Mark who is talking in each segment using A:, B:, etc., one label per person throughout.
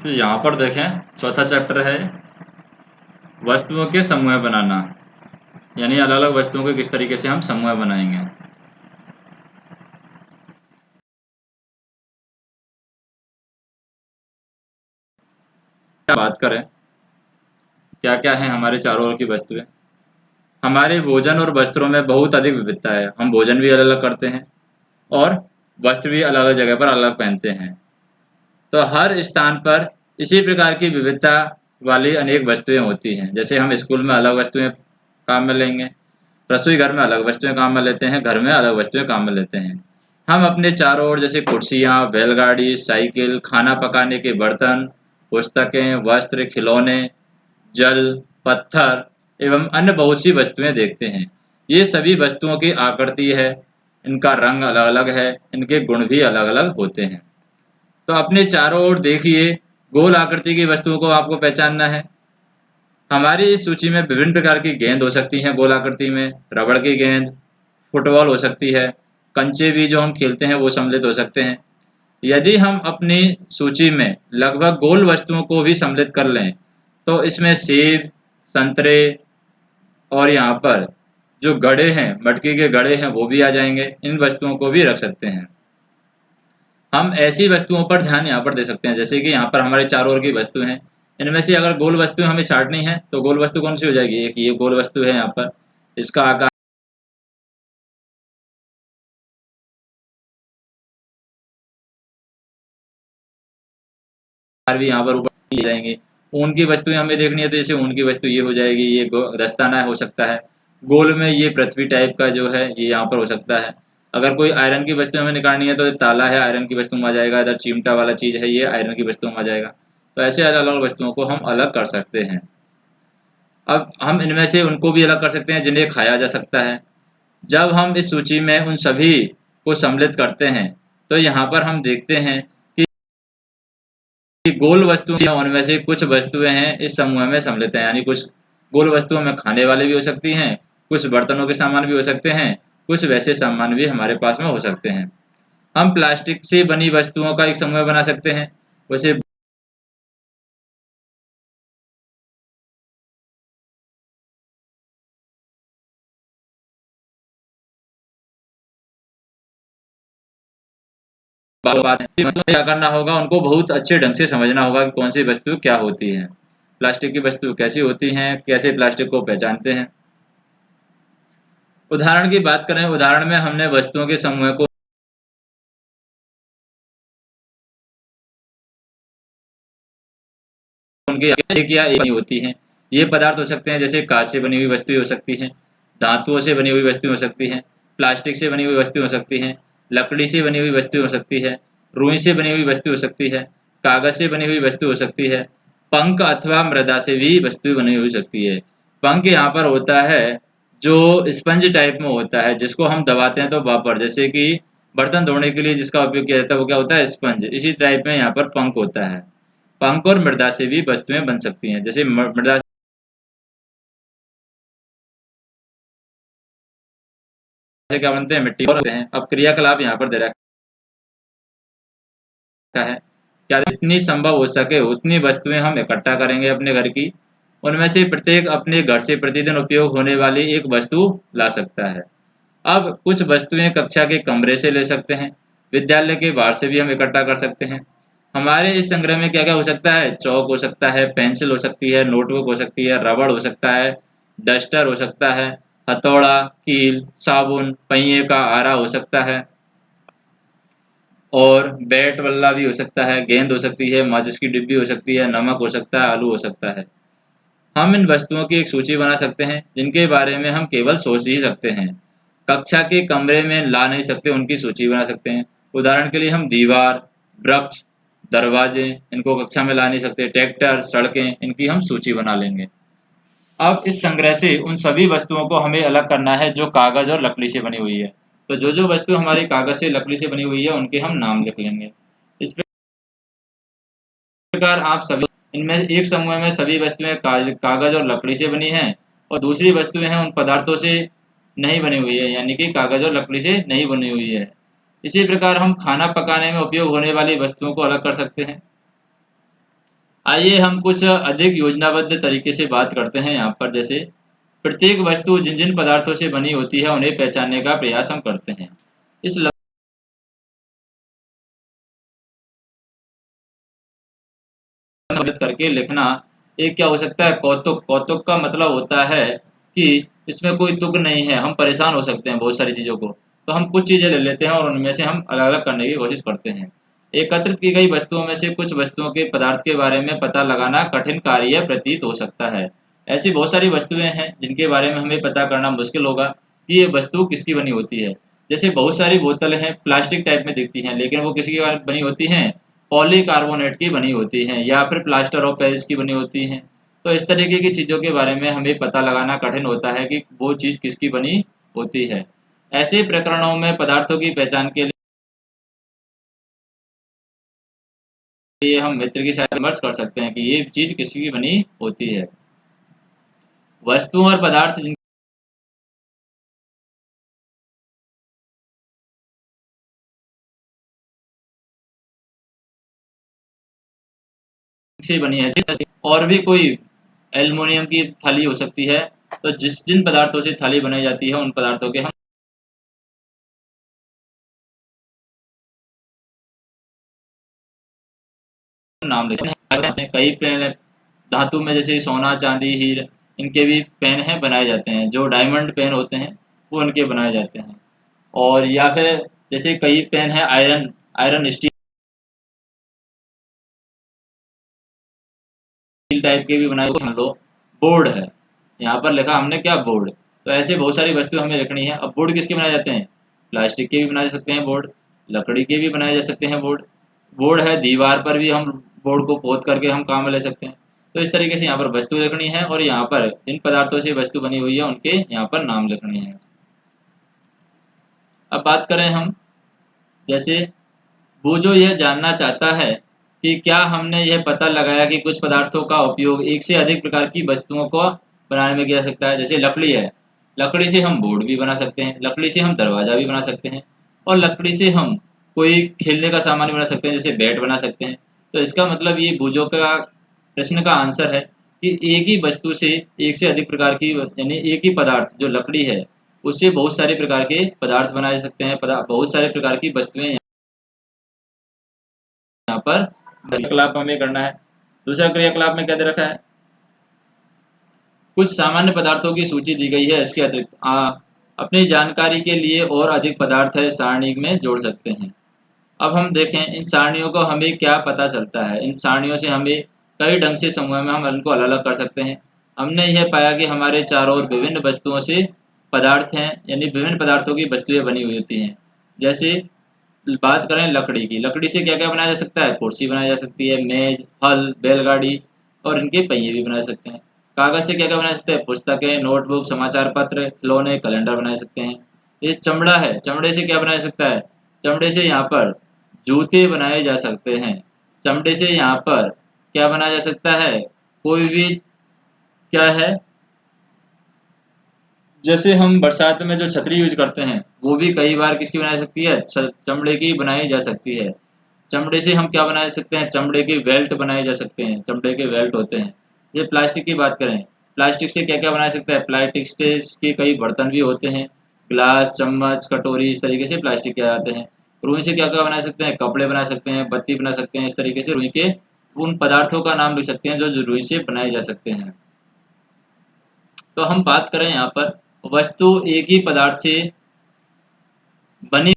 A: तो यहाँ पर देखें, चौथा चैप्टर है वस्तुओं के समूह बनाना, यानी अलग अलग वस्तुओं के किस तरीके से हम समूह बनाएंगे। बात करें क्या क्या है हमारे चारों ओर की वस्तुएं। हमारे भोजन और वस्त्रों में बहुत अधिक विविधता है। हम भोजन भी अलग अलग करते हैं और वस्त्र भी अलग अलग जगह पर अलग पहनते हैं। तो हर स्थान पर इसी प्रकार की विविधता वाली अनेक वस्तुएं होती हैं। जैसे हम स्कूल में अलग वस्तुएं काम में लेंगे, रसोई घर में अलग वस्तुएं काम में लेते हैं, घर में अलग वस्तुएं काम में लेते हैं। हम अपने चारों ओर जैसे कुर्सियाँ, बैलगाड़ी, साइकिल, खाना पकाने के बर्तन, पुस्तकें, वस्त्र, खिलौने, जल, पत्थर एवं अन्य बहुत सी वस्तुएं देखते हैं। ये सभी वस्तुओं की आकृति है, इनका रंग अलग अलग है, इनके गुण भी अलग अलग होते हैं। तो अपने चारों ओर देखिए, गोल आकृति की वस्तुओं को आपको पहचानना है। हमारी इस सूची में विभिन्न प्रकार की गेंद हो सकती हैं गोल आकृति में, रबड़ की गेंद, फुटबॉल हो सकती है, कंचे भी जो हम खेलते हैं वो सम्मिलित हो सकते हैं। यदि हम अपनी सूची में लगभग गोल वस्तुओं को भी सम्मिलित कर लें तो इसमें सेब, संतरे और यहाँ पर जो गड़े हैं, मटकी के गड़े हैं, वो भी आ जाएंगे। इन वस्तुओं को भी रख सकते हैं। हम ऐसी वस्तुओं पर ध्यान यहाँ पर दे सकते हैं, जैसे कि यहाँ पर हमारे चारों ओर की वस्तु हैं, इनमें से अगर गोल वस्तु हमें छांटनी है तो गोल वस्तु कौन सी हो जाएगी। एक ये गोल वस्तु है, यहाँ पर इसका आकार भी यहाँ पर ऊपर दिए जाएंगे। ऊन की वस्तुएं हमें देखनी है तो जैसे ऊन की वस्तु ये हो जाएगी, ये दस्ताना हो सकता है। गोल में ये पृथ्वी टाइप का जो है ये यहाँ पर हो सकता है। अगर कोई आयरन की वस्तु हमें निकालनी है तो ये ताला है, आयरन की वस्तु में आ जाएगा। इधर चिमटा वाला चीज़ है, ये आयरन की वस्तु में आ जाएगा। तो ऐसे अलग अलग वस्तुओं को हम अलग कर सकते हैं। अब हम इनमें से उनको भी अलग कर सकते हैं जिन्हें खाया जा सकता है। जब हम इस सूची में उन सभी को सम्मिलित करते हैं तो यहाँ पर हम देखते हैं कि गोल वस्तुएं, उनमें से कुछ वस्तुएं हैं इस समूह में सम्मिलित हैं। यानी कुछ गोल वस्तुओं में खाने वाले भी हो सकती हैं, कुछ बर्तनों के सामान भी हो सकते हैं, कुछ वैसे सामान भी हमारे पास में हो सकते हैं। हम प्लास्टिक से बनी वस्तुओं का एक समूह बना सकते हैं। वैसे बात है मतलब क्या करना होगा, उनको बहुत अच्छे ढंग से समझना होगा कि कौन सी वस्तु क्या होती है, प्लास्टिक की वस्तु कैसी होती हैं, कैसे प्लास्टिक को पहचानते हैं। उदाहरण की बात करें, उदाहरण में हमने वस्तुओं के समूह को उनके एक या एक बनी होती हैं। ये पदार्थ हो सकते हैं जैसे कांच से बनी हुई वस्तुएं हो सकती हैं, धातुओं से बनी हुई वस्तुएं हो सकती हैं, प्लास्टिक से बनी हुई वस्तुएं हो सकती हैं, लकड़ी से बनी हुई वस्तुएं हो सकती है, रुई से बनी हुई वस्तु हो सकती है, कागज से बनी हुई वस्तु हो सकती है, पंख अथवा मृदा से भी वस्तु बनी हुई सकती है। पंख यहाँ पर होता है जो स्पंज टाइप में होता है, जिसको हम दबाते हैं तो वापर, जैसे कि बर्तन धोने के लिए जिसका उपयोग किया जाता है वो क्या होता है, स्पंज। इसी टाइप में यहाँ पर पंख होता है। पंख और मृदा से भी वस्तुएं बन सकती हैं। जैसे मृदा से क्या बनते हैं, मिट्टी और होते हैं। अब क्रियाकलाप यहाँ पर दे रखा है, क्या जितनी संभव हो सके उतनी वस्तुएं हम इकट्ठा करेंगे अपने घर की। उनमें से प्रत्येक अपने घर से प्रतिदिन उपयोग होने वाली एक वस्तु ला सकता है। अब कुछ वस्तुएं कक्षा के कमरे से ले सकते हैं, विद्यालय के बाहर से भी हम इकट्ठा कर सकते हैं। हमारे इस संग्रह में क्या क्या हो सकता है, चौक हो सकता है, पेंसिल हो सकती है, नोटबुक हो सकती है, रबड़ हो सकता है, डस्टर हो सकता है, हथौड़ा, कील, साबुन, पहिए का आरा हो सकता है और बैट बल्ला भी हो सकता है, गेंद हो सकती है, माचिस की डिब्बी हो सकती है, नमक हो सकता है, आलू हो सकता है। हम इन वस्तुओं की एक सूची बना सकते हैं जिनके बारे में हम केवल सोच ही सकते हैं, कक्षा के कमरे में ला नहीं सकते, उनकी सूची बना सकते हैं। उदाहरण के लिए हम दीवार, वृक्ष, दरवाजे, इनको कक्षा में ला नहीं सकते। ट्रैक्टर, सड़कें, इनकी हम सूची बना लेंगे। अब इस संग्रह से उन सभी वस्तुओं को हमें अलग करना है जो कागज और लकड़ी से बनी हुई है। तो जो जो वस्तु हमारी कागज से लकड़ी से बनी हुई है उनके हम नाम लिख लेंगे। इस प्रकार आप सभी, इनमें एक समूह में सभी वस्तुएं कागज और लकड़ी से बनी हैं और दूसरी वस्तुएं हैं उन पदार्थों से नहीं बनी हुई है, यानी कि कागज और लकड़ी से नहीं बनी हुई है। इसी प्रकार हम खाना पकाने में उपयोग होने वाली वस्तुओं को अलग कर सकते हैं। आइए हम कुछ अधिक योजनाबद्ध तरीके से बात करते हैं यहाँ पर। जैसे प्रत्येक वस्तु जिन जिन पदार्थों से बनी होती है उन्हें पहचानने का प्रयास हम करते हैं। इस मदद करके लिखना एक क्या हो सकता है, कौतुक। कौतुक का मतलब होता है कि इसमें कोई तुक नहीं है, हम परेशान हो सकते हैं बहुत सारी चीज़ों को, तो हम कुछ चीज़ें ले लेते हैं और उनमें से हम अलग अलग करने की कोशिश करते हैं। एकत्रित की गई वस्तुओं में से कुछ वस्तुओं के पदार्थ के बारे में पता लगाना कठिन कार्य प्रतीत हो सकता है। ऐसी बहुत सारी वस्तुएं हैं जिनके बारे में हमें पता करना मुश्किल होगा कि ये वस्तु किसकी बनी होती है। जैसे बहुत सारी बोतलें हैं, प्लास्टिक टाइप में दिखती हैं, लेकिन वो किसकी बनी होती हैं, पॉलीकार्बोनेट की बनी होती हैं या फिर प्लास्टर ऑफ पेरिस की बनी होती हैं। तो इस तरीके की चीज़ों के बारे में हमें पता लगाना कठिन होता है कि वो चीज़ किसकी बनी होती है। ऐसे प्रकरणों में पदार्थों की पहचान के लिए हम मित्र की सहायता विमर्श कर सकते हैं कि ये चीज़ किसकी बनी होती है। वस्तुओं और पदार्थ जिनसे बनी है, और भी कोई एल्युमिनियम की थाली हो सकती है। तो जिन पदार्थों से थाली बनाई जाती है उन पदार्थों के हम नाम लेते हैं। कई पेन धातु में जैसे सोना, चांदी, हीरे, इनके भी पेन हैं बनाए जाते हैं। जो डायमंड पेन होते हैं वो उनके बनाए जाते हैं। और या फिर जैसे कई पेन है आयरन आयरन स्टील टाइप के भी बनाए। मान लो बोर्ड है, यहाँ पर लिखा हमने क्या, बोर्ड। तो ऐसे बहुत सारी वस्तु हमें लिखनी है। अब बोर्ड किसके बनाए जाते हैं, प्लास्टिक के भी बनाए जा सकते हैं बोर्ड, लकड़ी के भी बनाए जा सकते हैं बोर्ड। बोर्ड है, दीवार पर भी हम बोर्ड को पोत करके हम काम में ले सकते हैं। तो इस तरीके से यहाँ पर वस्तु लिखनी है और यहाँ पर जिन पदार्थों से वस्तु बनी हुई है उनके यहाँ पर नाम लिखने हैं। अब बात करें हम, जैसे वो जो यह जानना चाहता है कि क्या हमने यह पता लगाया कि कुछ पदार्थों का उपयोग एक से अधिक प्रकार की वस्तुओं को बनाने में किया जा सकता है। जैसे लकड़ी है, लकड़ी से हम बोर्ड भी बना सकते हैं, लकड़ी से हम दरवाजा भी बना सकते हैं, और लकड़ी से हम कोई खेलने का सामान भी बना सकते हैं, जैसे बैट बना सकते हैं। तो इसका मतलब ये बूझो का प्रश्न का आंसर है कि एक ही वस्तु से एक से अधिक प्रकार की, यानी एक ही पदार्थ जो लकड़ी है उससे बहुत सारे प्रकार के पदार्थ बनाए जा सकते हैं, बहुत सारे प्रकार की वस्तुएं यहाँ पर क्रियाकलाप हमें करना है। दूसरा क्रियाकलाप में क्या दे रखा है, कुछ सामान्य पदार्थों की सूची दी गई है। इसके अतिरिक्त अपनी जानकारी के लिए और अधिक पदार्थ है सारणी में जोड़ सकते हैं। अब हम देखें इन सारणियों को हमें क्या पता चलता है। इन सारणियों से हमें कई ढंग से समूह में हम इनको अलग अलग कर सकते हैं। हमने यह पाया कि हमारे चारों ओर विभिन्न वस्तुओं से पदार्थ हैं, यानी विभिन्न पदार्थों की वस्तुएं बनी हुई होती हैं। जैसे बात करें लकड़ी की, लकड़ी से क्या क्या बनाया जा सकता है, कुर्सी बनाई जा सकती है, मेज, हल, बैलगाड़ी, और इनके पहिए भी बना सकते हैं। कागज से क्या क्या बना सकते हैं, पुस्तकें, नोटबुक, समाचार पत्र, खिलौने, कैलेंडर बना सकते हैं। ये चमड़ा है, चमड़े से क्या बनाया जा सकता है, चमड़े से यहाँ पर जूते बनाए जा सकते हैं। चमड़े से यहाँ पर क्या बनाया जा सकता है, कोई भी क्या है, जैसे हम बरसात में जो छतरी यूज करते हैं वो भी कई बार किसकी बनाई जा सकती है, चमड़े की बनाई जा सकती है। चमड़े से हम क्या बना सकते हैं, चमड़े के बेल्ट बनाए जा सकते हैं, चमड़े के बेल्ट होते हैं। ये प्लास्टिक की बात करें, प्लास्टिक से क्या क्या बना सकता है, प्लास्टिक से के कई बर्तन भी होते हैं, गिलास, चम्मच, कटोरी, इस तरीके से प्लास्टिक के आते हैं। रुई से क्या क्या बना सकते हैं, कपड़े बना सकते हैं, बत्ती बना सकते हैं। इस तरीके से रुई के उन पदार्थों का नाम लिख सकते हैं जो रुई से बनाए जा सकते हैं। तो हम बात करें यहाँ पर, वस्तु एक ही पदार्थ से बनी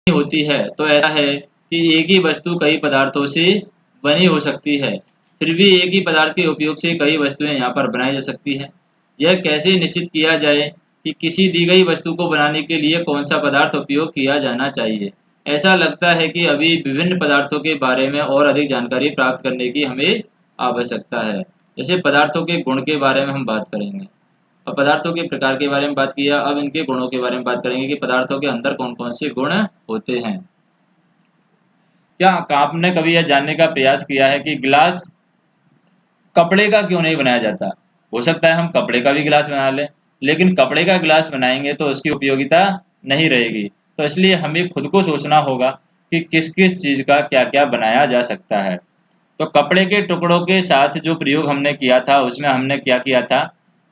A: होती है, तो ऐसा है कि एक ही वस्तु कई पदार्थों से बनी हो सकती है, फिर भी एक ही पदार्थ के उपयोग से कई वस्तुएं यहाँ पर बनाई जा सकती हैं। यह कैसे निश्चित किया जाए कि किसी दी गई वस्तु को बनाने के लिए कौन सा पदार्थ उपयोग किया जाना चाहिए। ऐसा लगता है कि अभी विभिन्न पदार्थों के बारे में और अधिक जानकारी प्राप्त करने की हमें आवश्यकता है। जैसे पदार्थों के गुण के बारे में हम बात करेंगे, और पदार्थों के प्रकार के बारे में बात किया, अब इनके गुणों के बारे में बात करेंगे कि पदार्थों के अंदर कौन कौन से गुण होते हैं। क्या आपने कभी यह जानने का प्रयास किया है कि गिलास कपड़े का क्यों नहीं बनाया जाता। हो सकता है हम कपड़े का भी गिलास बना लें, लेकिन कपड़े का गिलास बनाएंगे तो उसकी उपयोगिता नहीं रहेगी। तो इसलिए हमें खुद को सोचना होगा कि किस किस चीज़ का क्या क्या बनाया जा सकता है। तो कपड़े के टुकड़ों के साथ जो प्रयोग हमने किया था उसमें हमने क्या किया था,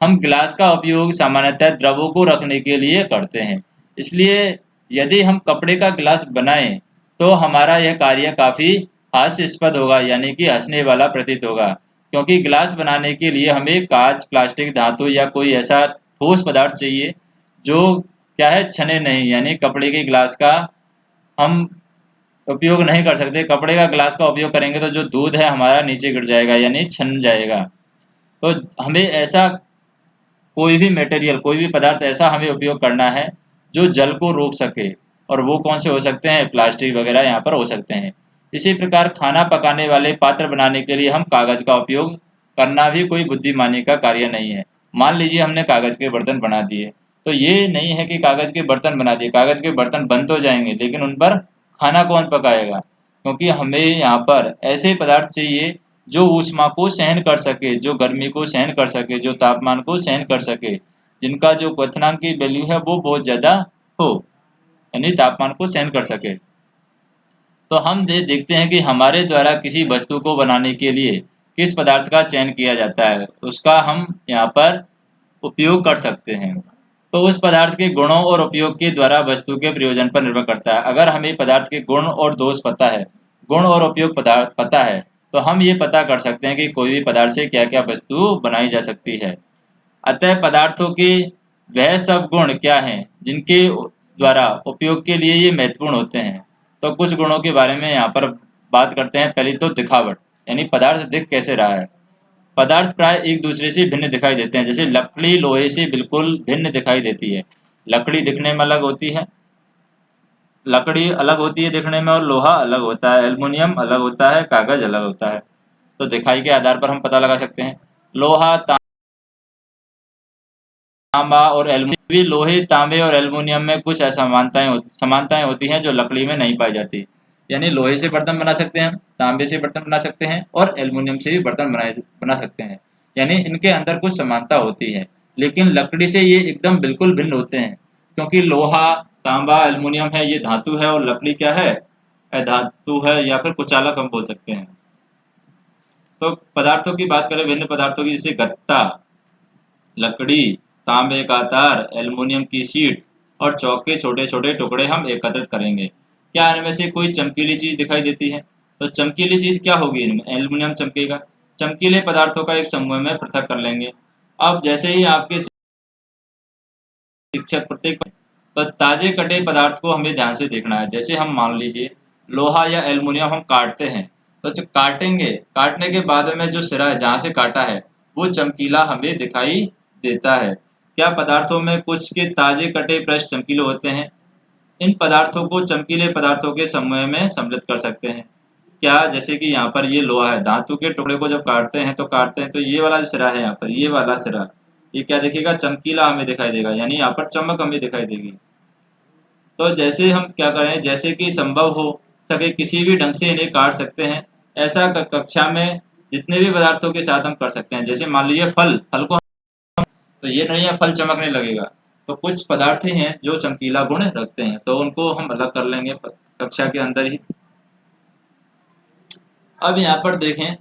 A: हम ग्लास का उपयोग सामान्यतः द्रवों को रखने के लिए करते हैं। इसलिए यदि हम कपड़े का गिलास बनाएं तो हमारा यह कार्य काफ़ी हास्यास्पद होगा, यानी कि हंसने वाला प्रतीत होगा, क्योंकि गिलास बनाने के लिए हमें कांच, प्लास्टिक, धातु या कोई ऐसा ठोस पदार्थ चाहिए जो क्या है, छने नहीं। यानी कपड़े के गिलास का हम उपयोग नहीं कर सकते। कपड़े का गिलास का उपयोग करेंगे तो जो दूध है हमारा नीचे गिर जाएगा, यानी छन जाएगा। तो हमें ऐसा कोई भी मटेरियल, कोई भी पदार्थ ऐसा हमें उपयोग करना है जो जल को रोक सके, और वो कौन से हो सकते हैं, प्लास्टिक वगैरह यहाँ पर हो सकते हैं। इसी प्रकार खाना पकाने वाले पात्र बनाने के लिए हम कागज़ का उपयोग करना भी कोई बुद्धिमानी का कार्य नहीं है। मान लीजिए हमने कागज़ के बर्तन बना दिए, तो ये नहीं है कि कागज़ के बर्तन बना दिए, कागज़ के बर्तन बन तो जाएंगे लेकिन उन पर खाना कौन पकाएगा, क्योंकि हमें यहाँ पर ऐसे पदार्थ चाहिए जो ऊष्मा को सहन कर सके, जो गर्मी को सहन कर सके, जो तापमान को सहन कर सके, जिनका जो क्वथनांक की वैल्यू है वो बहुत ज़्यादा हो, यानी तापमान को सहन कर सके। तो हम देखते हैं कि हमारे द्वारा किसी वस्तु को बनाने के लिए किस पदार्थ का चयन किया जाता है, उसका हम यहाँ पर उपयोग कर सकते हैं। तो उस पदार्थ के गुणों और उपयोग के द्वारा वस्तु के प्रयोजन पर निर्भर करता है। अगर हमें पदार्थ के गुण और दोष पता है, गुण और उपयोग पदार्थ पता है, तो हम ये पता कर सकते हैं कि कोई भी पदार्थ से क्या क्या वस्तु बनाई जा सकती है। अतः पदार्थों के वह सब गुण क्या हैं जिनके द्वारा उपयोग के लिए ये महत्वपूर्ण होते हैं। तो कुछ गुणों के बारे में यहाँ पर बात करते हैं। पहली तो दिखावट, यानी पदार्थ दिख कैसे रहा है। पदार्थ प्राय एक दूसरे से भिन्न दिखाई देते हैं। जैसे लकड़ी लोहे से बिल्कुल भिन्न दिखाई देती है। लकड़ी दिखने में अलग होती है, लकड़ी अलग होती है दिखने में, और लोहा अलग होता है, एल्युमिनियम अलग होता है, कागज अलग होता है। तो दिखाई के आधार पर हम पता लगा सकते हैं। लोहा, तांबा और एल्युमिनियम भी, लोहे, तांबे और एल्युमिनियम में कुछ समानताएं होती हैं जो लकड़ी में नहीं पाई जाती। यानी लोहे से बर्तन बना सकते हैं, तांबे से बर्तन बना सकते हैं और एल्युमिनियम से भी बर्तन बना सकते हैं। यानी इनके अंदर कुछ समानता होती है, लेकिन लकड़ी से ये एकदम बिल्कुल भिन्न होते हैं, क्योंकि लोहा, तांबा, एल्युमिनियम है ये धातु है, और लकड़ी क्या है, अधातु है, या फिर कुचालक हम बोल सकते हैं। तो पदार्थों की बात करें, भिन्न पदार्थों की, जैसे गत्ता, लकड़ी, तांबे का तार, एल्युमिनियम की शीट और चौक के छोटे छोटे टुकड़े हम एकत्रित करेंगे। क्या इनमें से कोई चमकीली चीज दिखाई देती है? तो चमकीली चीज क्या होगी इनमें? एल्युमिनियम चमकेगा। चमकीले पदार्थों का एक समूह में पृथक कर लेंगे। अब जैसे ही आपके शिक्षक प्रत्येक, तो ताजे कटे पदार्थ को हमें ध्यान से देखना है। जैसे हम मान लीजिए लोहा या एल्युमिनियम हम काटते हैं, तो जो काटेंगे, काटने के बाद में जो सिरा है जहाँ से काटा है वो चमकीला हमें दिखाई देता है। क्या पदार्थों में कुछ के ताजे कटे पृष्ठ चमकीले होते हैं? इन पदार्थों को चमकीले पदार्थों के समूह में सम्मिलित कर सकते हैं। क्या, जैसे कि यहाँ पर ये लोहा है, धातु के टुकड़े को जब काटते हैं तो ये वाला जो सिरा है, यहाँ पर ये वाला सिरा, ये क्या दिखेगा, चमकीला हमें दिखाई देगा, यानी यहाँ पर चमक हमें दिखाई देगी। तो जैसे हम क्या करें, जैसे कि संभव हो सके किसी भी ढंग से इन्हें काट सकते हैं। ऐसा कक्षा में जितने भी पदार्थों के साथ हम कर सकते हैं। जैसे मान लीजिए फल, फल को, तो ये नहीं है फल चमकने लगेगा, तो कुछ पदार्थ ही हैं जो चमकीला गुण रखते हैं, तो उनको हम अलग कर लेंगे कक्षा के अंदर ही। अब यहाँ पर देखें,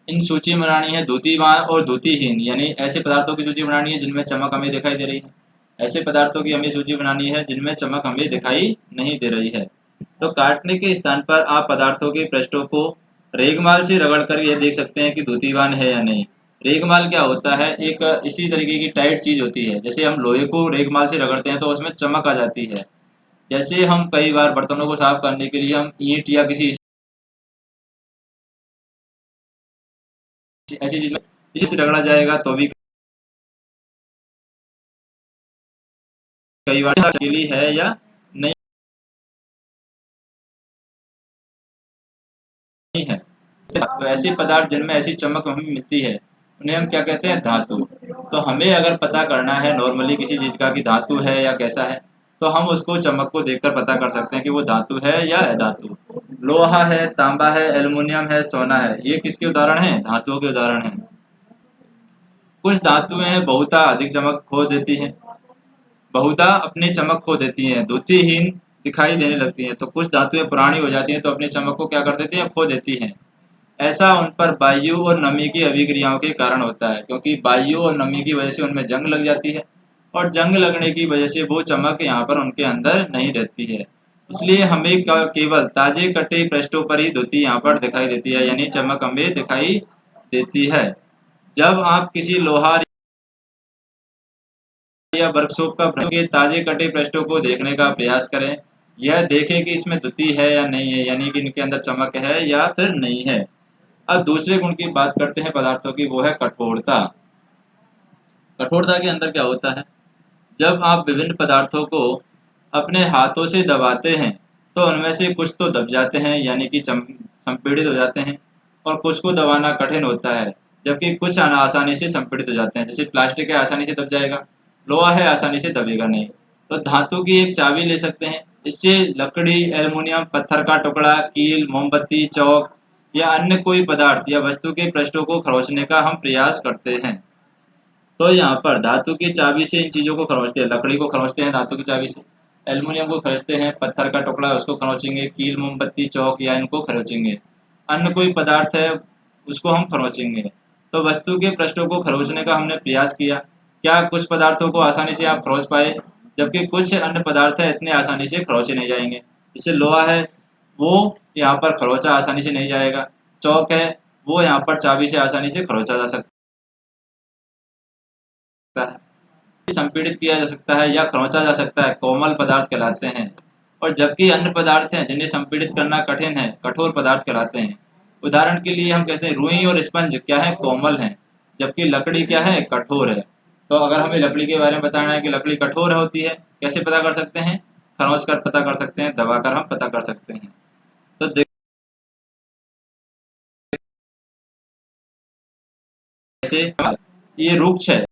A: इन सूची बनानी है द्युतिवान और द्युतिहीन, यानी ऐसे पदार्थों की सूची बनानी है जिनमें चमक हमें दिखाई दे रही है, ऐसे पदार्थों की हमें सूची बनानी है जिनमें चमक हमें दिखाई नहीं दे रही है। तो काटने के स्थान पर आप पदार्थों के पृष्ठों को रेगमाल से रगड़ कर यह देख सकते हैं कि द्युतिवान है या नहीं। रेगमाल क्या होता है, एक इसी तरीके की टाइट चीज होती है। जैसे हम लोहे को रेगमाल से रगड़ते हैं तो उसमें चमक आ जाती है। जैसे हम कई बार बर्तनों को साफ करने के लिए हम ईंट या किसी ऐसी चीज से रगड़ा जाएगा तो भी कई बार चमकीली है या नहीं है। तो ऐसे पदार्थ जिनमें ऐसी चमक हमें मिलती है उन्हें हम क्या कहते हैं, धातु। तो हमें अगर पता करना है नॉर्मली किसी चीज का कि धातु है या कैसा है, तो हम उसको चमक को देखकर पता कर सकते हैं कि वो धातु है या अधातु। लोहा है, तांबा है, एल्युमिनियम है, सोना है, ये किसके उदाहरण हैं, धातुओं के उदाहरण हैं। कुछ धातुएं हैं बहुता अधिक चमक खो देती हैं, बहुधा अपनी चमक खो देती हैं, द्युतिहीन दिखाई देने लगती हैं। तो कुछ धातुएं पुरानी हो जाती हैं तो अपनी चमक को क्या कर देती हैं, खो देती हैं। ऐसा उन पर वायु और नमी की अभिक्रियाओं के कारण होता है, क्योंकि वायु और नमी की वजह से उनमें जंग लग जाती है और जंग लगने की वजह से वो चमक यहाँ पर उनके अंदर नहीं रहती है। इसलिए हमें केवल ताजे कटे पृष्ठों पर ही धुती यहाँ पर दिखाई देती है, यानी चमक हमें दिखाई देती है। जब आप किसी लोहार या वर्कशॉप का के ताजे कटे पृष्ठों को देखने का प्रयास करें, यह देखें कि इसमें धुती है या नहीं है, यानी कि इनके अंदर चमक है या फिर नहीं है। अब दूसरे गुण की बात करते हैं पदार्थों की, वो है कठोरता। कठोरता के अंदर क्या होता है, जब आप विभिन्न पदार्थों को अपने हाथों से दबाते हैं तो उनमें से कुछ तो दब जाते हैं, यानी कि संपीड़ित हो जाते हैं, और कुछ को दबाना कठिन होता है, जबकि कुछ आसानी से संपीड़ित हो जाते हैं। जैसे प्लास्टिक है, आसानी से दब जाएगा, लोहा है आसानी से दबेगा नहीं। तो धातु की एक चाबी ले सकते हैं, इससे लकड़ी, एल्युमिनियम, पत्थर का टुकड़ा, कील, मोमबत्ती, चौक या अन्य कोई पदार्थ या वस्तु के पृष्ठों को खरोंचने का हम प्रयास करते हैं। तो यहाँ पर धातु की चाबी से इन चीज़ों को खरोंचते हैं, लकड़ी को खरोंचते हैं धातु की चाबी से, एल्युमिनियम को खरोंचते हैं, पत्थर का टुकड़ा है उसको खरोंचेंगे, कील, मोमबत्ती, चौक या इनको खरोंचेंगे, अन्य कोई पदार्थ है उसको हम खरोंचेंगे। तो वस्तु के पृष्ठों को खरोंचने का हमने प्रयास किया। क्या कुछ पदार्थों को आसानी से आप खरोंच पाए, जबकि कुछ अन्य पदार्थ है इतने आसानी से खरोंचे नहीं जाएंगे। जैसे लोहा है, वो यहाँ पर खरोंचा आसानी से नहीं जाएगा। चौक है, वो यहाँ पर चाबी से आसानी से खरोंचा जा सकता है, संपीड़ित किया जा सकता है या खरोंचा जा सकता है, कोमल पदार्थ कहलाते हैं। और जबकि अन्य पदार्थ हैं जिन्हें संपीड़ित करना कठिन है, कठोर पदार्थ कहलाते हैं। उदाहरण के लिए हम कहते हैं रुई और स्पंज क्या है, कोमल हैं, जबकि लकड़ी क्या है, कठोर है। तो अगर हमें लकड़ी के बारे में बताना है कि लकड़ी कठोर होती है, कैसे पता कर सकते हैं, खरोंच कर पता कर सकते हैं, दबाकर हम पता कर सकते हैं। तो जैसे ये रुक्ष है,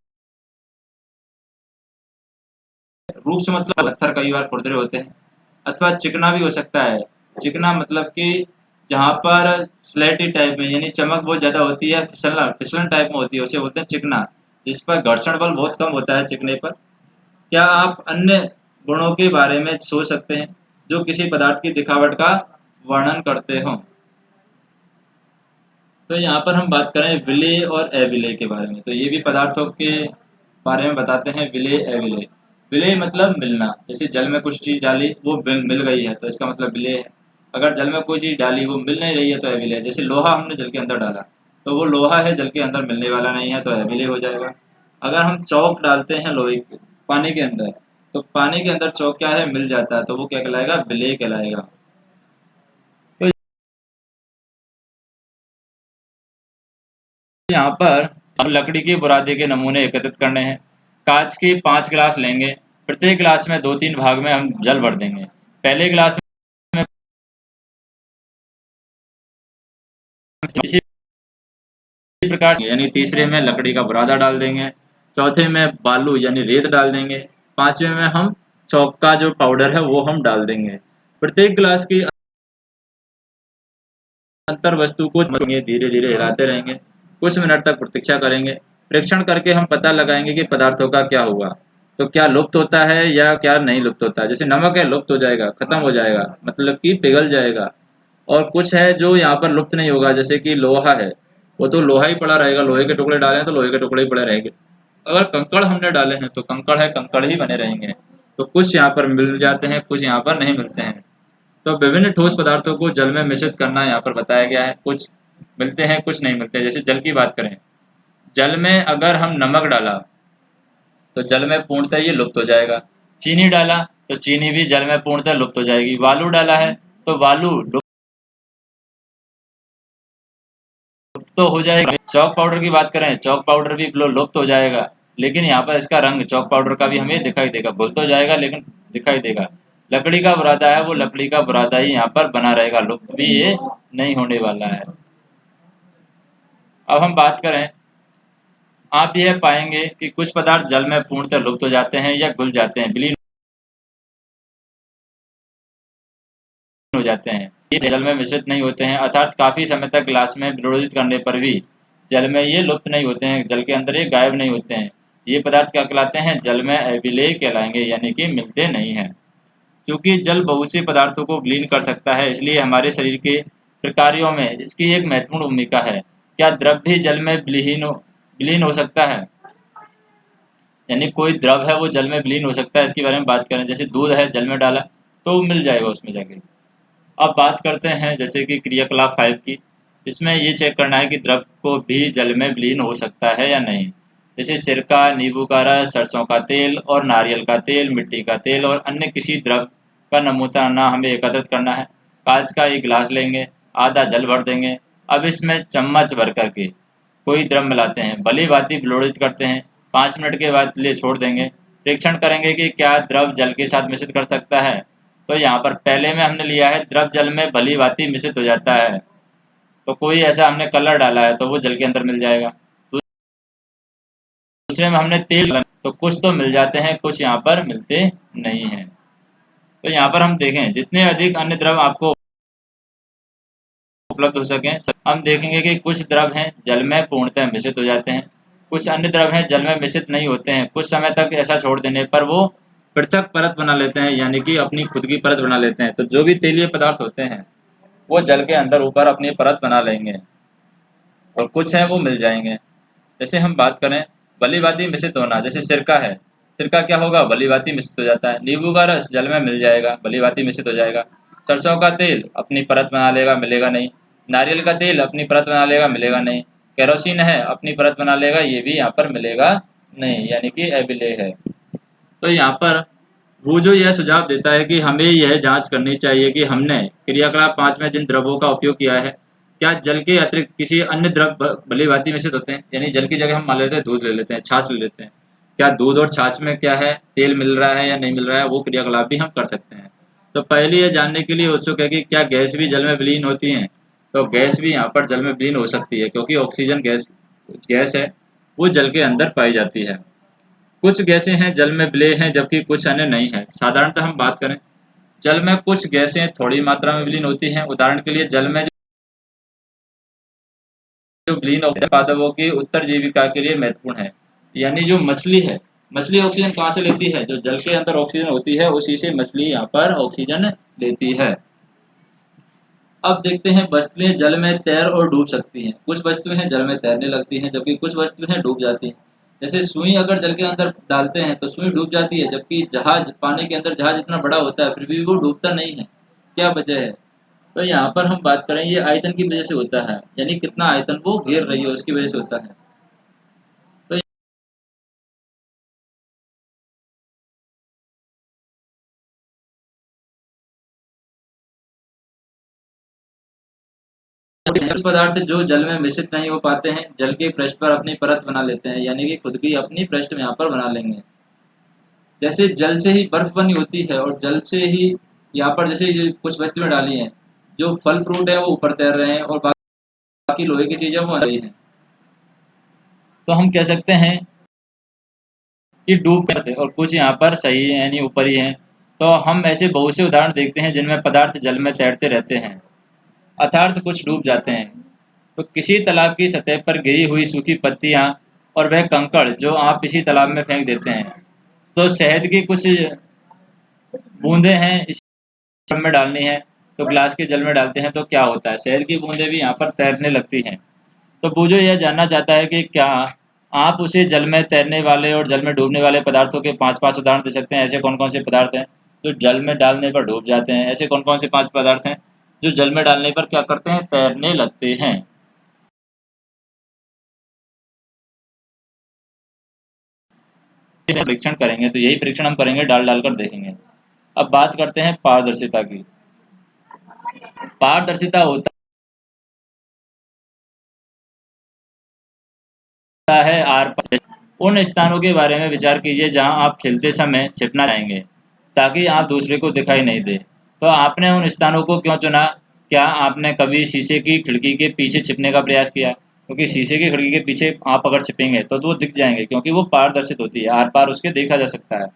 A: रुक्ष मतलब पत्थर कई बार खुरदरे होते हैं, अथवा चिकना भी हो सकता है। चिकना मतलब कि जहाँ पर स्लेटी टाइप में, यानी चमक बहुत ज़्यादा होती है, फिसलना फिसलन टाइप में होती है, उसे बोलते हैं चिकना, जिस पर घर्षण बल बहुत कम होता है चिकने पर। क्या आप अन्य गुणों के बारे में सोच सकते हैं जो किसी पदार्थ की दिखावट का वर्णन करते हों? तो यहाँ पर हम बात करें विलेय और अविलेय के बारे में, तो ये भी पदार्थों के बारे में बताते हैं, विलेय अविलेय। विलेय मतलब मिलना, जैसे जल में कुछ चीज़ डाली वो मिल गई है तो इसका मतलब विलेय है। अगर जल में कोई चीज़ डाली वो मिल नहीं रही है तो अविलेय है। जैसे लोहा हमने जल के अंदर डाला तो वो लोहा है, जल के अंदर मिलने वाला नहीं है तो अविलेय हो जाएगा। अगर हम चौक डालते हैं लोहे के पानी के अंदर, तो पानी के अंदर चौक क्या है, मिल जाता है, तो वो क्या कहलाएगा, विलेय कहलाएगा। तो यहाँ पर हम लकड़ी की बुरादे के नमूने एकत्रित करने हैं। कांच के 5 गिलास लेंगे, प्रत्येक गिलास में 2-3 भाग में हम जल भर देंगे। पहले गिलास में इसी प्रकार से, यानी तीसरे में लकड़ी का बुरादा डाल देंगे, चौथे में बालू यानी रेत डाल देंगे, पांचवें में हम चौक का जो पाउडर है वो हम डाल देंगे। प्रत्येक गिलास की अंतर वस्तु को धीरे धीरे हिलाते रहेंगे, कुछ मिनट तक प्रतीक्षा करेंगे। परीक्षण करके हम पता लगाएंगे कि पदार्थों का क्या हुआ, तो क्या लुप्त होता है या क्या नहीं लुप्त होता है। जैसे नमक है, लुप्त हो जाएगा, खत्म हो जाएगा, मतलब कि पिघल जाएगा। और कुछ है जो यहाँ पर लुप्त नहीं होगा, जैसे कि लोहा है, वो तो लोहा ही पड़ा रहेगा, लोहे के टुकड़े डाले हैं तो लोहे के टुकड़े ही पड़े रहेंगे। अगर कंकड़ हमने डाले हैं तो कंकड़ है, कंकड़ ही बने रहेंगे। तो कुछ यहाँ पर मिल जाते हैं, कुछ यहाँ पर नहीं मिलते हैं। तो विभिन्न ठोस पदार्थों को जल में मिश्रित करना यहाँ पर बताया गया है, कुछ मिलते हैं कुछ नहीं मिलते हैं। जैसे जल की बात करें, जल में अगर हम नमक डाला तो जल में पूर्णतः ये लुप्त हो जाएगा। चीनी डाला तो चीनी भी जल में पूर्णतः लुप्त हो जाएगी। बालू डाला है तो बालू लुप्त तो हो जाएगा। चौक पाउडर की बात करें, चौक पाउडर भी लुप्त हो जाएगा, लेकिन यहाँ पर इसका रंग चौक पाउडर का भी हमें दिखाई देगा, भूल तो जाएगा लेकिन दिखाई देगा। लकड़ी का बुरादा है, वो लकड़ी का बुरादा ही यहाँ पर बना रहेगा, लुप्त भी ये नहीं होने वाला है। अब हम बात करें, आप यह पाएंगे कि कुछ पदार्थ जल में पूर्णतः लुप्त हो जाते हैं या घुल जाते हैं, विलीन हो जाते हैं। ये जल में मिश्रित नहीं होते हैं, अर्थात काफी समय तक गिलास में विरोधित करने पर भी जल में ये लुप्त नहीं होते हैं, जल के अंदर ये गायब नहीं होते हैं। ये पदार्थ क्या कहलाते हैं, जल में अविलेय कहलाएंगे, यानी कि मिलते नहीं हैं। क्योंकि जल बहुत से पदार्थों को विलीन कर सकता है, इसलिए हमारे शरीर के प्रकारों में इसकी एक महत्वपूर्ण भूमिका है। क्या द्रव भी जल में विलीन हो सकता है? यानी कोई द्रव है वो जल में विलीन हो सकता है, इसके बारे में बात करें। जैसे दूध है, जल में डाला तो वो मिल जाएगा उसमें जाके। अब बात करते हैं जैसे कि क्रियाकलाप 5 की। इसमें ये चेक करना है कि द्रव को भी जल में विलीन हो सकता है या नहीं। जैसे सिरका, नींबू का रस, सरसों का तेल और नारियल का तेल, मिट्टी का तेल और अन्य किसी द्रव का नमूना हमें एकत्रित करना है। कांच का एक गिलास लेंगे, आधा जल भर देंगे। अब इसमें चम्मच भर करके कोई द्रव मिलाते हैं, भली भांति विलोड़ित करते हैं। 5 मिनट के बाद लिए छोड़ देंगे। परीक्षण करेंगे कि क्या द्रव जल के साथ मिश्रित कर सकता है। तो यहाँ पर पहले में हमने लिया है द्रव जल में भली भांति मिश्रित हो जाता है, तो कोई ऐसा हमने कलर डाला है तो वो जल के अंदर मिल जाएगा। दूसरे में हमने तेल डाला तो कुछ तो मिल जाते हैं, कुछ यहाँ पर मिलते नहीं हैं। तो यहाँ पर हम देखें जितने अधिक अन्य द्रव आपको उपलब्ध हो सकें, हम देखेंगे कि कुछ द्रव हैं जल में पूर्णतः मिश्रित हो जाते हैं, कुछ अन्य द्रव हैं जल में मिश्रित नहीं होते हैं। कुछ समय तक ऐसा छोड़ देने पर वो पृथक परत बना लेते हैं, यानी कि अपनी खुद की परत बना लेते हैं। तो जो भी तेलीय पदार्थ होते हैं वो जल के अंदर ऊपर अपनी परत बना लेंगे और कुछ है वो मिल जाएंगे। जैसे हम बात करें भली भांति मिश्रित होना, जैसे सिरका है, सिरका क्या होगा, भली भांति मिश्रित हो जाता है। नींबू का रस जल में मिल जाएगा, भली भांति मिश्रित हो जाएगा। सरसों का तेल अपनी परत बना लेगा, मिलेगा नहीं। नारियल का तेल अपनी परत बना लेगा, मिलेगा नहीं। केरोसिन है अपनी परत बना लेगा, ये भी यहाँ पर मिलेगा नहीं, यानी कि अविलेय है। तो यहाँ पर वो जो यह सुझाव देता है कि हमें यह जांच करनी चाहिए कि हमने क्रियाकलाप 5 में जिन द्रवों का उपयोग किया है, क्या जल के अतिरिक्त किसी अन्य द्रव भली भांति मिश्रित होते हैं। यानी जल की जगह हम मान लेते हैं दूध ले लेते हैं, छाछ ले लेते हैं, क्या दूध और छाछ में क्या है, तेल मिल रहा है या नहीं मिल रहा है, वो क्रियाकलाप भी हम कर सकते हैं। तो पहले यह जानने के लिए उत्सुक है कि क्या गैस भी जल में विलीन होती है। तो गैस भी यहाँ पर जल में विलीन हो सकती है, क्योंकि ऑक्सीजन गैस गैस है वो जल के अंदर पाई जाती है। कुछ गैसें हैं जल में विलेय हैं, जबकि कुछ अन्य नहीं है। साधारणतः हम बात करें, जल में कुछ गैसें थोड़ी मात्रा में विलीन होती हैं। उदाहरण के लिए जल में जो विलीन होते हैं पादपों की उत्तरजीविका के लिए महत्वपूर्ण है। यानी जो मछली है, मछली ऑक्सीजन कहाँ से लेती है, जो जल के अंदर ऑक्सीजन होती है उसी से मछली यहाँ पर ऑक्सीजन लेती है। अब देखते हैं वस्तुएं जल में तैर और डूब सकती हैं। कुछ वस्तुएं हैं जल में तैरने लगती हैं, जबकि कुछ वस्तुएं डूब जाती हैं। जैसे सुई अगर जल के अंदर डालते हैं तो सुई डूब जाती है, जबकि जहाज, पानी के अंदर जहाज इतना बड़ा होता है फिर भी वो डूबता नहीं है। क्या वजह है? तो यहाँ पर हम बात करें ये आयतन की वजह से होता है, यानी कितना आयतन वो घेर रही है उसकी वजह से होता है। तो कुछ पदार्थ जो जल में मिश्रित नहीं हो पाते हैं, जल के पृष्ठ पर अपनी परत बना लेते हैं, यानी कि खुद की अपनी पृष्ठ में यहाँ पर बना लेंगे। जैसे जल से ही बर्फ बनी होती है और जल से ही यहाँ पर जैसे ये कुछ वस्तुएं डाली हैं, जो फल फ्रूट है वो ऊपर तैर रहे हैं और बाकी लोहे की चीजें वो रही हैं। तो हम कह सकते हैं कि डूब करते और कुछ यहाँ पर सही है यानी ऊपर ही है। तो हम ऐसे बहुत से उदाहरण देखते हैं जिनमें पदार्थ जल में तैरते रहते हैं, अर्थात कुछ डूब जाते हैं। तो किसी तालाब की सतह पर गिरी हुई सूखी पत्तियां और वह कंकड़ जो आप इसी तालाब में फेंक देते हैं, तो शहद की कुछ बूंदें हैं इस जल में डालनी है, तो ग्लास के जल में डालते हैं तो क्या होता है, शहद की बूंदें भी यहाँ पर तैरने लगती हैं। तो बूझो यह जानना चाहता है कि क्या आप उसे जल में तैरने वाले और जल में डूबने वाले पदार्थों के 5 उदाहरण दे सकते हैं। ऐसे कौन कौन से पदार्थ हैं जो जल में डालने पर डूब जाते हैं, ऐसे कौन कौन से 5 पदार्थ हैं जो जल में डालने पर क्या करते हैं, तैरने लगते हैं। परीक्षण करेंगे तो यही परीक्षण हम करेंगे, डाल डालकर देखेंगे। अब बात करते हैं पारदर्शिता की। पारदर्शिता होता है आर पार। उन स्थानों के बारे में विचार कीजिए जहां आप खेलते समय छिपना चाहेंगे ताकि आप दूसरे को दिखाई नहीं दे। तो आपने उन स्थानों को क्यों चुना? क्या आपने कभी शीशे की खिड़की के पीछे छिपने का प्रयास किया? क्योंकि शीशे की खिड़की के पीछे आप अगर छिपेंगे तो वो दिख जाएंगे, क्योंकि वो पारदर्शित होती है, आर पार उसके देखा जा सकता है।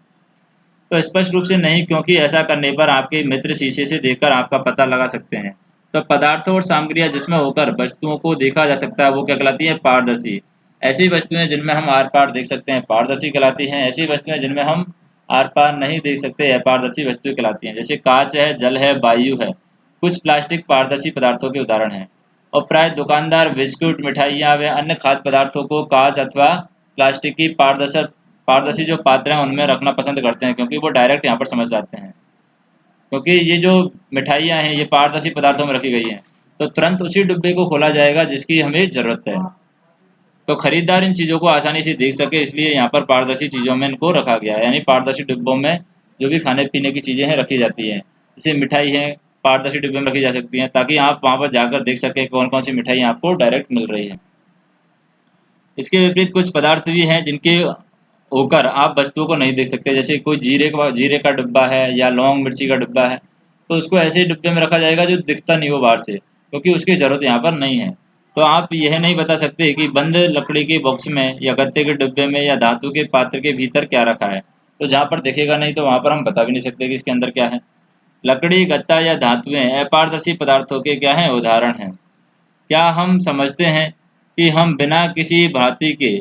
A: तो स्पष्ट रूप से नहीं, क्योंकि ऐसा करने पर आपके मित्र शीशे से देखकर आपका पता लगा सकते हैं। तो पदार्थों और सामग्रियां जिसमें होकर वस्तुओं को देखा जा सकता है वो क्या कहलाती है, पारदर्शी। ऐसी वस्तुएं जिनमें हम आर पार देख सकते हैं पारदर्शी कहलाती हैं। ऐसी वस्तुएं जिनमें हम आर पार नहीं देख सकते अपारदर्शी वस्तुएं कहलाती हैं। जैसे कांच है, जल है, वायु है, कुछ प्लास्टिक पारदर्शी पदार्थों के उदाहरण हैं और प्राय दुकानदार बिस्कुट, मिठाइयाँ व अन्य खाद्य पदार्थों को कांच अथवा प्लास्टिक की पारदर्शी जो पात्र हैं उनमें रखना पसंद करते हैं, क्योंकि वो डायरेक्ट यहाँ पर समझ जाते हैं। क्योंकि ये जो मिठाइयाँ हैं ये पारदर्शी पदार्थों में रखी गई हैं, तो तुरंत उसी डिब्बे को खोला जाएगा जिसकी हमें ज़रूरत है। तो खरीदार इन चीज़ों को आसानी से देख सके, इसलिए यहाँ पर पारदर्शी चीज़ों में इनको रखा गया है, यानी पारदर्शी डिब्बों में जो भी खाने पीने की चीज़ें हैं रखी जाती हैं। जैसे मिठाई है पारदर्शी डिब्बे में रखी जा सकती हैं, ताकि आप वहाँ पर जाकर देख सकें कौन कौन सी मिठाई आपको डायरेक्ट मिल रही है। इसके विपरीत कुछ पदार्थ भी हैं जिनके होकर आप वस्तुओं को नहीं देख सकते, जैसे कोई जीरे का डिब्बा है या लौंग मिर्ची का डिब्बा है, तो उसको ऐसे ही डिब्बे में रखा जाएगा जो दिखता नहीं हो बाहर से, क्योंकि उसकी ज़रूरत यहाँ पर नहीं है। तो आप यह नहीं बता सकते कि बंद लकड़ी के बॉक्स में या गत्ते के डिब्बे में या धातु के पात्र के भीतर क्या रखा है। तो जहाँ पर दिखेगा नहीं तो वहाँ पर हम बता भी नहीं सकते कि इसके अंदर क्या है। लकड़ी, गत्ता या धातुएं अपारदर्शी पदार्थों के क्या हैं उदाहरण हैं। क्या हम समझते हैं कि हम बिना किसी भ्रांति के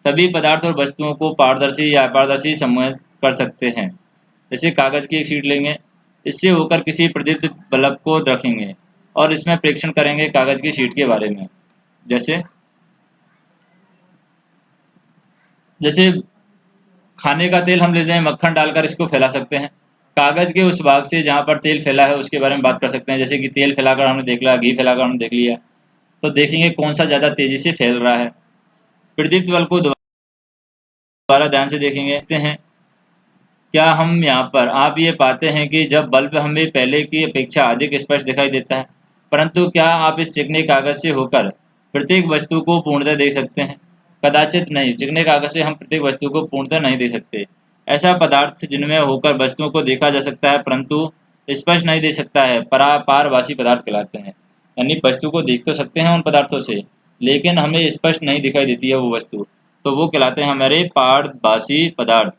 A: सभी पदार्थ और वस्तुओं को पारदर्शी या अपारदर्शी समूहित कर सकते हैं? जैसे कागज़ की एक शीट लेंगे, इससे होकर किसी प्रदीप्त बल्ब को रखेंगे और इसमें परीक्षण करेंगे कागज़ की शीट के बारे में। जैसे जैसे खाने का तेल हम लेते हैं, मक्खन डालकर इसको फैला सकते हैं। कागज़ के उस भाग से जहाँ पर तेल फैला है उसके बारे में बात कर सकते हैं। जैसे कि तेल फैलाकर हमने देख लिया, घी फैलाकर हमने देख लिया, तो देखेंगे कौन सा ज़्यादा तेज़ी से फैल रहा है। प्रदीप्त बल्ब को दोबारा ध्यान से देखेंगे, देखते हैं क्या हम यहाँ पर आप ये पाते हैं कि जब बल्ब हमें पहले की अपेक्षा अधिक स्पष्ट दिखाई देता है, परंतु क्या आप इस चिकने कागज़ से होकर प्रत्येक वस्तु को पूर्णतः देख सकते हैं? कदाचित नहीं, चिकने कागज़ से हम प्रत्येक वस्तु को पूर्णतः नहीं देख सकते। ऐसा पदार्थ जिनमें होकर वस्तुओं को देखा जा सकता है परंतु स्पष्ट नहीं देख सकता है, पारभासी पदार्थ कहलाते हैं। यानी वस्तु को देख तो सकते हैं उन पदार्थों से, लेकिन हमें स्पष्ट नहीं दिखाई देती है वो वस्तु, तो वो कहलाते हैं हमारे पारभासी पदार्थ।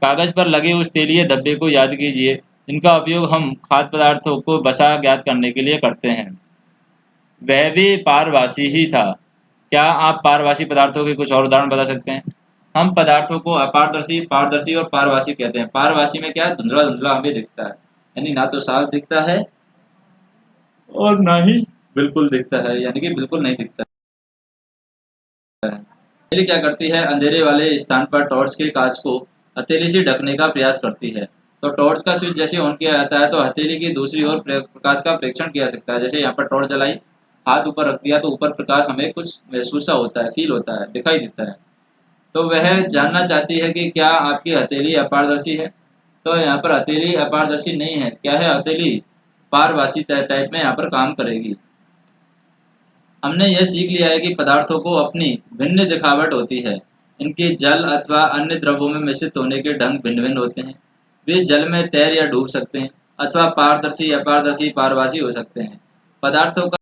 A: कागज़ पर लगे उस तेलीय धब्बे को याद कीजिए, जिनका उपयोग हम खाद्य पदार्थों को बसा ज्ञात करने के लिए करते हैं। वह भी पारभासी ही था। क्या आप पारभासी पदार्थों के कुछ और उदाहरण बता सकते हैं? हम पदार्थों को अपारदर्शी, पारदर्शी और पारभासी कहते हैं। पारभासी में क्या है, धुंधला धुंधला हमें दिखता है, यानी ना तो साफ दिखता है और ना ही बिल्कुल दिखता है, यानी कि बिल्कुल नहीं दिखता है। हथेली क्या करती है, अंधेरे वाले स्थान पर टॉर्च के कांच को हथेली से ढकने का प्रयास करती है। तो टॉर्च का स्विच जैसे ऑन किया जाता है तो हथेली की दूसरी ओर प्रकाश का प्रेक्षण किया जा सकता है। जैसे यहाँ पर टॉर्च जलाई, हाथ ऊपर रख दिया तो ऊपर प्रकाश हमें कुछ महसूस होता है, फील होता है, दिखाई देता है। तो वह जानना चाहती है कि क्या आपकी हथेली अपारदर्शी है। तो यहाँ पर हथेली अपारदर्शी नहीं है, क्या है, हथेली पारभासी टाइप में यहाँ पर काम करेगी। हमने यह सीख लिया है कि पदार्थों को अपनी भिन्न दिखावट होती है। इनके जल अथवा अन्य द्रवों में मिश्रित होने के ढंग भिन्न भिन्न होते हैं। वे जल में तैर या डूब सकते हैं अथवा पारदर्शी, अपारदर्शी, पारभासी हो सकते हैं। पदार्थों का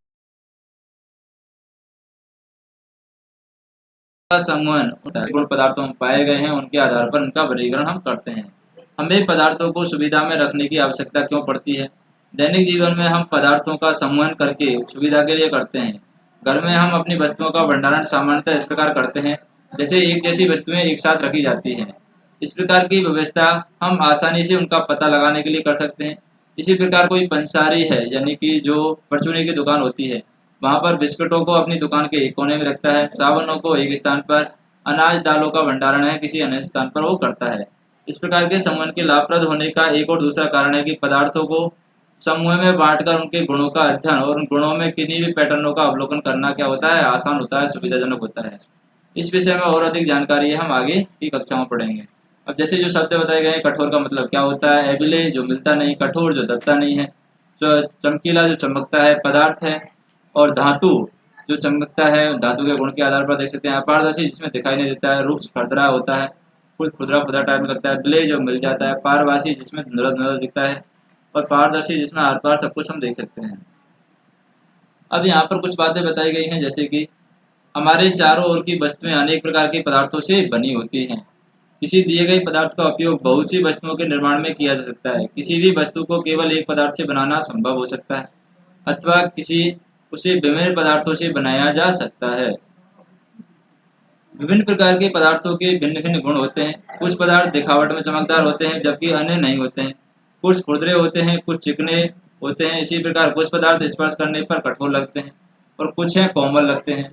A: समूहन गुण पदार्थों में पाए गए हैं, उनके आधार पर इनका वर्गीकरण हम करते हैं। हमें पदार्थों को सुविधा में रखने की आवश्यकता क्यों पड़ती है? दैनिक जीवन में हम पदार्थों का समूहन करके सुविधा के लिए करते हैं। घर में हम अपनी वस्तुओं का भंडारण सामान्यतः इस प्रकार करते हैं, जैसे एक जैसी वस्तुएं एक साथ रखी जाती हैं। इस प्रकार की व्यवस्था हम आसानी से उनका पता लगाने के लिए कर सकते हैं। इसी प्रकार कोई पंसारी है, यानी कि जो परचूनी की दुकान होती है, वहाँ पर बिस्कुटों को अपनी दुकान के एक कोने में रखता है, साबुनों को एक स्थान पर, अनाज दालों का भंडारण है किसी अन्य स्थान पर वो करता है। इस प्रकार के समूहन के लाभप्रद होने का एक और दूसरा कारण है कि पदार्थों को समूह में बांटकर उनके गुणों का अध्ययन और उन गुणों में किन्हीं भी पैटर्नों का अवलोकन करना क्या होता है, आसान होता है, सुविधाजनक होता है। इस विषय में और अधिक जानकारी हम आगे की कक्षाओं में पढ़ेंगे। अब जैसे जो शब्द बताए गए हैं, कठोर का मतलब क्या होता है, एबिले जो मिलता नहीं, कठोर जो दबता नहीं है, जो चमकीला जो चमकता है पदार्थ है, और धातु जो चमकता है, धातु के गुण के आधार पर देख सकते हैं। अपारदर्शी जिसमें दिखाई नहीं देता है, रूक्ष खरदरा होता है, कुछ खुदरा खुदरा टाइप में लगता है। ब्ले जो मिल जाता है, पारभासी जिसमें धुंधला धुंधला दिखता है, और पारदर्शी जिसमें आर पार सब कुछ हम देख सकते हैं। अब यहाँ पर कुछ बातें बताई गई हैं, जैसे कि हमारे चारों ओर की वस्तुएं अनेक प्रकार के पदार्थों से बनी होती हैं। किसी दिए गए पदार्थ का उपयोग बहुत सी वस्तुओं के निर्माण में किया जा सकता है। किसी भी वस्तु को केवल एक पदार्थ से बनाना संभव हो सकता है अथवा उसे विभिन्न पदार्थों से बनाया जा सकता है। विभिन्न प्रकार के पदार्थों के भिन्न भिन्न गुण होते हैं। कुछ पदार्थ दिखावट में चमकदार होते हैं जबकि अन्य नहीं होते हैं। कुछ खुरदरे होते हैं, कुछ चिकने, होते हैं। इसी प्रकार कुछ पदार्थ स्पर्श करने पर कठोर लगते हैं और कुछ हैं कोमल लगते हैं।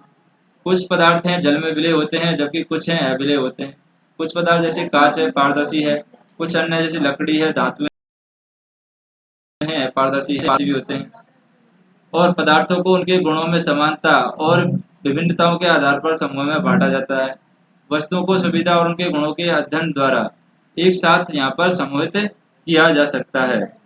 A: कुछ पदार्थ हैं जल में विलय होते हैं, जबकि कुछ हैं अविलय होते हैं। कुछ पदार्थ जैसे कांच है पारदर्शी है, कुछ अन्य जैसे लकड़ी है, धातु हैं अपारदर्शी है, भी होते हैं। और पदार्थों को उनके गुणों में समानता और विभिन्नताओं के आधार पर समूह में बांटा जाता है। वस्तुओं को सुविधा और उनके गुणों के अध्ययन द्वारा एक साथ यहाँ पर समूहित किया जा सकता है।